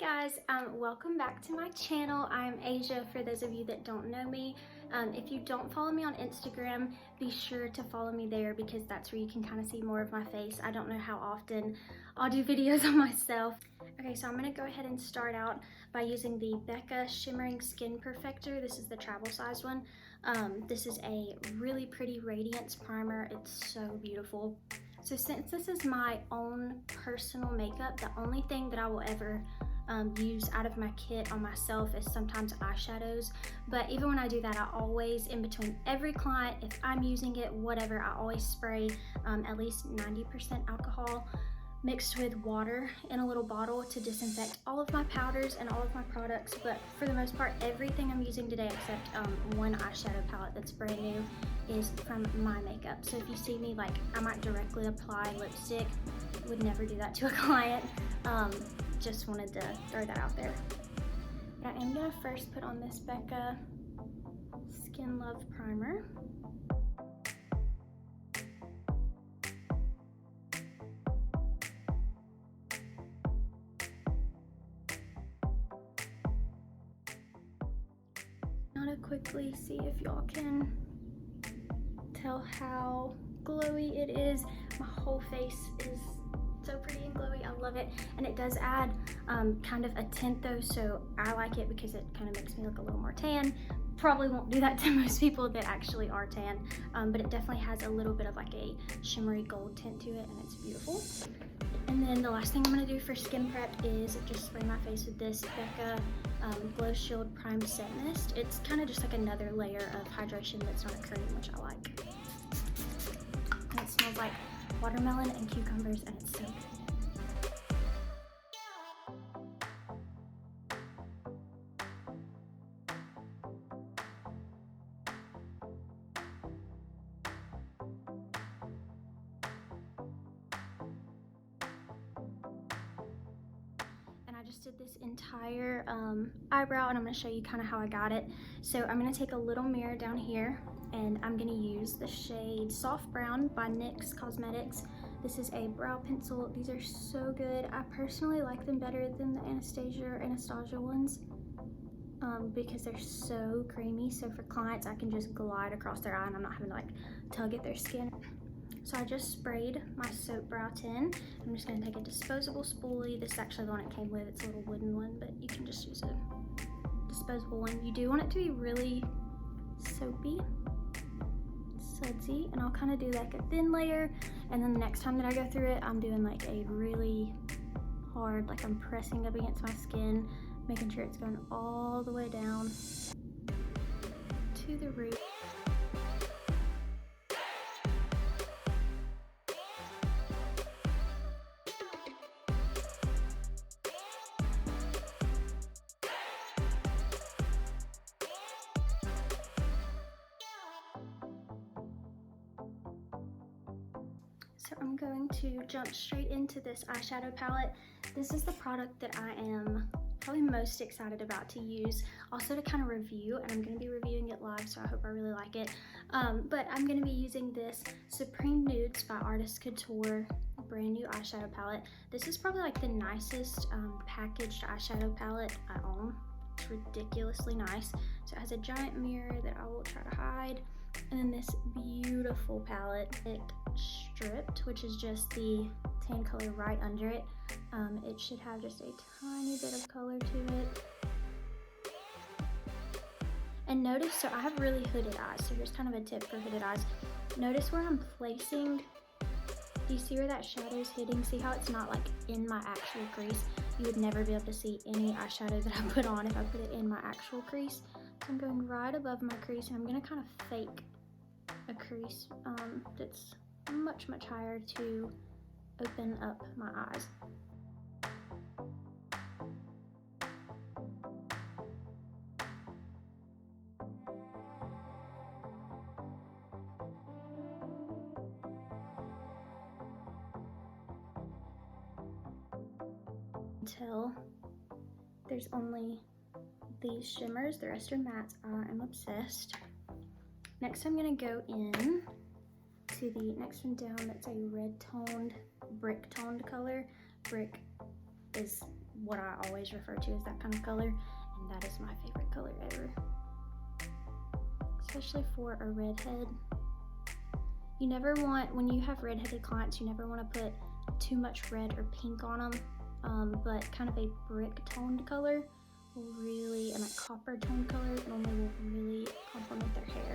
guys, welcome back to my channel. I'm Asia for those of you that don't know me. If you don't follow me on Instagram, be sure to follow me there because that's where you can kind of see more of my face. I don't know how often I'll do videos on myself. Okay, so I'm going to go ahead and start out by using the Becca Shimmering Skin Perfector. This is the travel size one. This is a really pretty radiance primer. It's so beautiful. So since this is my own personal makeup, the only thing that I will ever use out of my kit on myself is sometimes eyeshadows. But even when I do that, I always, in between every client, if I'm using it, whatever, I always spray at least 90% alcohol mixed with water in a little bottle to disinfect all of my powders and all of my products. But for the most part, everything I'm using today except one eyeshadow palette that's brand new is from my makeup. So if you see me, like, I might directly apply lipstick, would never do that to a client. Just wanted to throw that out there. But I am gonna first put on this Becca Skin Love Primer. To quickly see if y'all can tell how glowy it is. My whole face is so pretty and glowy. I love it, and it does add kind of a tint though, so I like it because it kind of makes me look a little more tan. Probably won't do that to most people that actually are tan, but it definitely has a little bit of like a shimmery gold tint to it, and it's beautiful. And then the last thing I'm going to do for skin prep is just spray my face with this Becca Glow Shield Prime Set Mist. It's kind of just like another layer of hydration that's not a cream, which I like. And it smells like watermelon and cucumbers, and it's so good. I just did this entire eyebrow, and I'm going to show you kind of how I got it. So I'm going to take a little mirror down here, and I'm going to use the shade Soft Brown by NYX Cosmetics. This is a brow pencil. These are so good. I personally like them better than the Anastasia ones because they're so creamy. So for clients, I can just glide across their eye and I'm not having to like tug at their skin. So I just sprayed my soap brow tin. I'm just gonna take a disposable spoolie. This is actually the one it came with. It's a little wooden one, but you can just use a disposable one. You do want it to be really soapy, sudsy, and I'll kind of do like a thin layer. And then the next time that I go through it, I'm doing like a really hard, like I'm pressing up against my skin, making sure it's going all the way down to the root. So I'm going to jump straight into this eyeshadow palette. This is the product that I am probably most excited about to use, also to kind of review, and I'm going to be reviewing it live, so I hope I really like it. But I'm going to be using this Supreme Nudes by Artist Couture brand new eyeshadow palette. This is probably like the nicest packaged eyeshadow palette I own. It's ridiculously nice. So it has a giant mirror that I will try to hide, and then this beautiful palette. It stripped, which is just the tan color right under it. It should have just a tiny bit of color to it. And notice, so I have really hooded eyes, so here's kind of a tip for hooded eyes. Notice where I'm placing, do you see where that shadow is hitting? See how it's not like in my actual crease? You would never be able to see any eyeshadow that I put on if I put it in my actual crease. So I'm going right above my crease, and I'm gonna kind of fake a crease that's much higher to open up my eyes. Until there's only these shimmers, the rest are mattes. I am obsessed. Next I'm gonna go in to the next one down. That's a red toned, brick toned color. Brick is what I always refer to as that kind of color, and that is my favorite color ever. Especially for a redhead. You never want, when you have redheaded clients, you never want to put too much red or pink on them, but kind of a brick toned color will really, and a copper toned color normally will really complement their hair.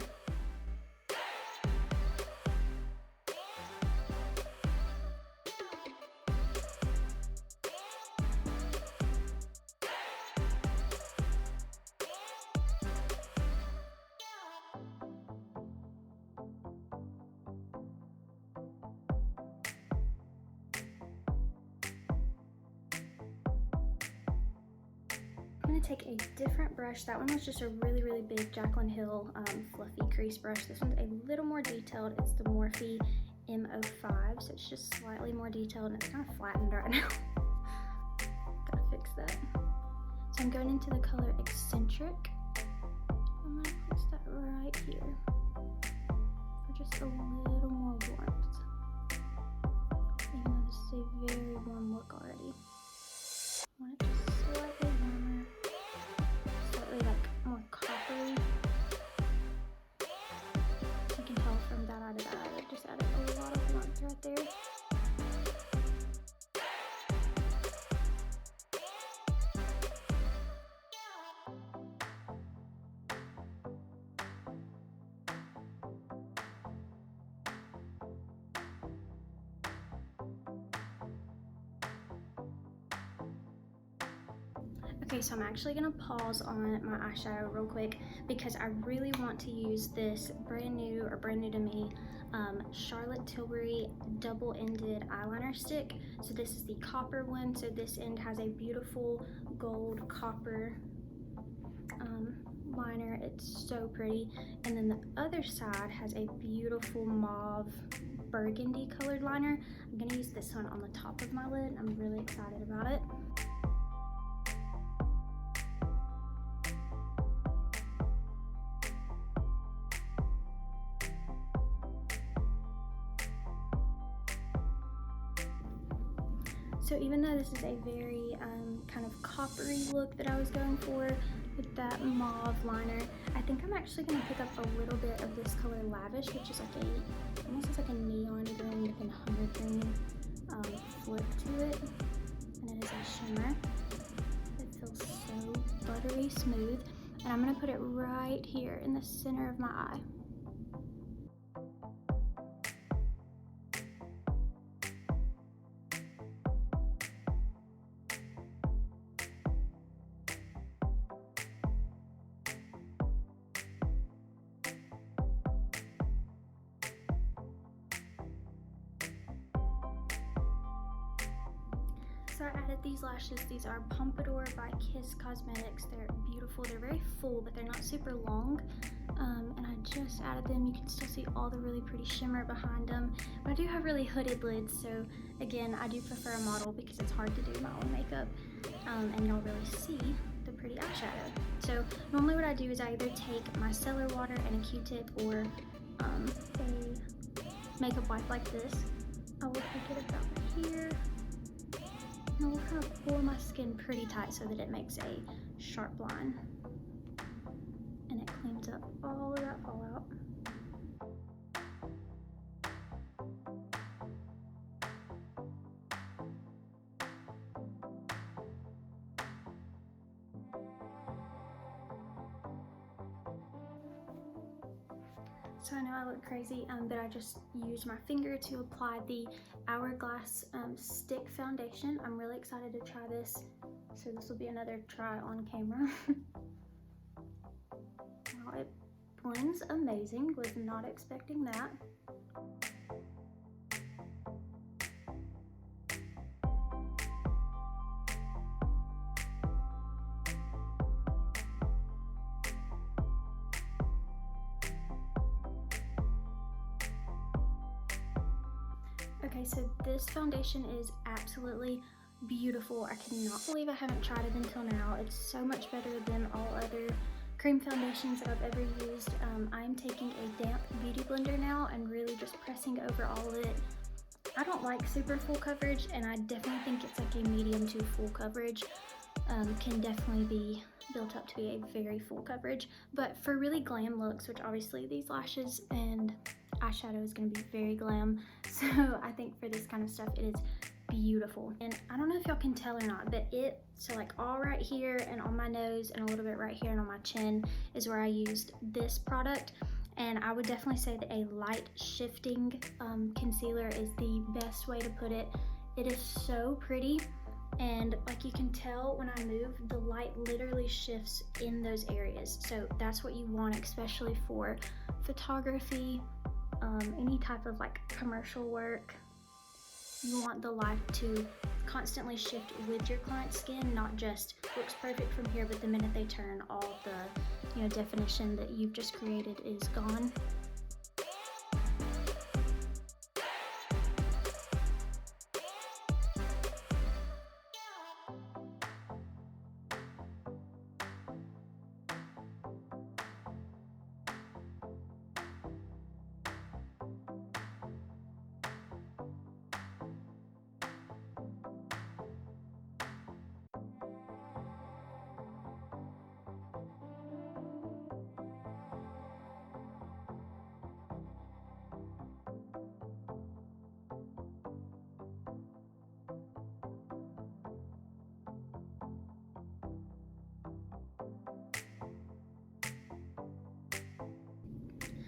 I'm going to take a different brush. That one was just a really big Jaclyn Hill fluffy crease brush. This one's a little more detailed. It's the Morphe M05, so it's just slightly more detailed, and it's kind of flattened right now. Gotta fix that. So I'm going into the color Eccentric. I'm going to place that right here for just a little more warmth. Even though this is a very warm look already. I want it just slightly warmer, slightly like more coppery. You can tell from that eye to that eye, it just added a lot of warmth right there. Okay, so I'm actually gonna pause on my eyeshadow real quick because I really want to use this brand new to me Charlotte Tilbury double-ended eyeliner stick. So this is the copper one, so this end has a beautiful gold copper liner. It's so pretty, and then the other side has a beautiful mauve burgundy colored liner. I'm gonna use this one on the top of my lid. I'm really excited about it. So even though this is a very kind of coppery look that I was going for with that mauve liner, I think I'm actually going to pick up a little bit of this color Lavish, which is like almost looks like a neon green with an hunter green flip to it, and it is a shimmer. It feels so buttery smooth, and I'm going to put it right here in the center of my eye. So I added these lashes. These are Pompadour by Kiss Cosmetics. They're beautiful. They're very full, but they're not super long. And I just added them. You can still see all the really pretty shimmer behind them. But I do have really hooded lids, so again, I do prefer a model because it's hard to do my own makeup. And y'all really see the pretty eyeshadow. So normally what I do is I either take my micellar water and a Q-tip or a makeup wipe like this. I will take it about here. And I'll kind of pull my skin pretty tight so that it makes a sharp line. And it cleans up all of that fallout. So I know I look crazy, but I just used my finger to apply the Hourglass Stick Foundation. I'm really excited to try this. So this will be another try on camera. Wow, it blends amazing. Was not expecting that. Okay, so this foundation is absolutely beautiful. I cannot believe I haven't tried it until now. It's so much better than all other cream foundations that I've ever used. I'm taking a damp beauty blender now and really just pressing over all of it I don't like super full coverage, and I definitely think it's like a medium to full coverage. Can definitely be built up to be a very full coverage. But for really glam looks, which obviously these lashes and eyeshadow is going to be very glam, so I think for this kind of stuff it is beautiful. And I don't know if y'all can tell or not, but so like all right here and on my nose and a little bit right here and on my chin is where I used this product. And I would definitely say that a light shifting concealer is the best way to put it. It is so pretty, and like you can tell when I move, the light literally shifts in those areas. So that's what you want, especially for photography, any type of like commercial work. You want the light to constantly shift with your client's skin, not just looks perfect from here, but the minute they turn, all the definition that you've just created is gone.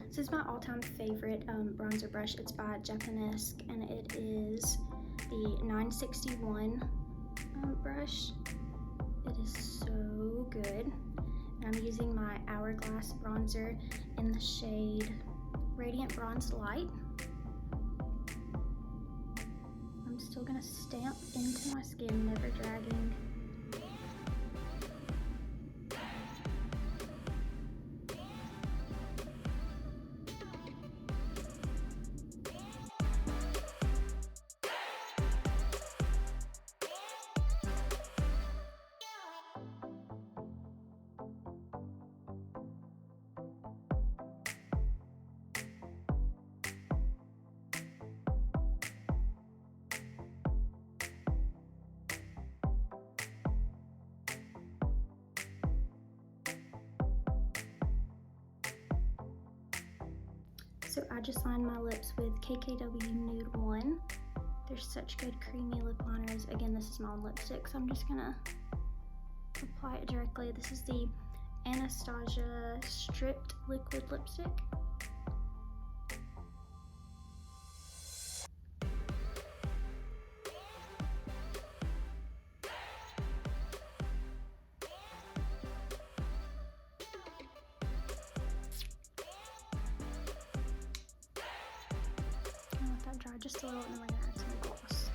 This is my all-time favorite bronzer brush. It's by Japanesque, and it is the 961 brush. It is so good. And I'm using my Hourglass bronzer in the shade Radiant Bronze Light. I'm still gonna stamp into my skin, never dragging. So I just lined my lips with KKW Nude 1. They're such good creamy lip liners. Again, this is my own lipstick, so I'm just gonna apply it directly. This is the Anastasia Stripped Liquid Lipstick. Dry just a little, and then we're gonna add some gloss.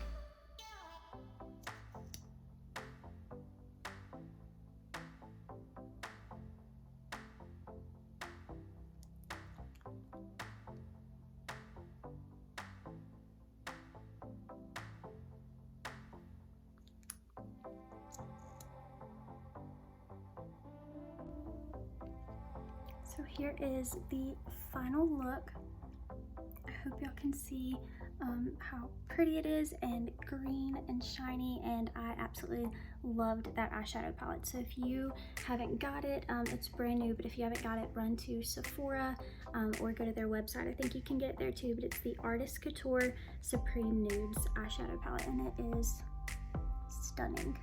So here is the final look. I hope y'all can see how pretty it is, and green and shiny, and I absolutely loved that eyeshadow palette. So if you haven't got it, it's brand new, but if you haven't got it, run to Sephora or go to their website. I think you can get it there too, but it's the Artist Couture Supreme Nudes eyeshadow palette, and it is stunning.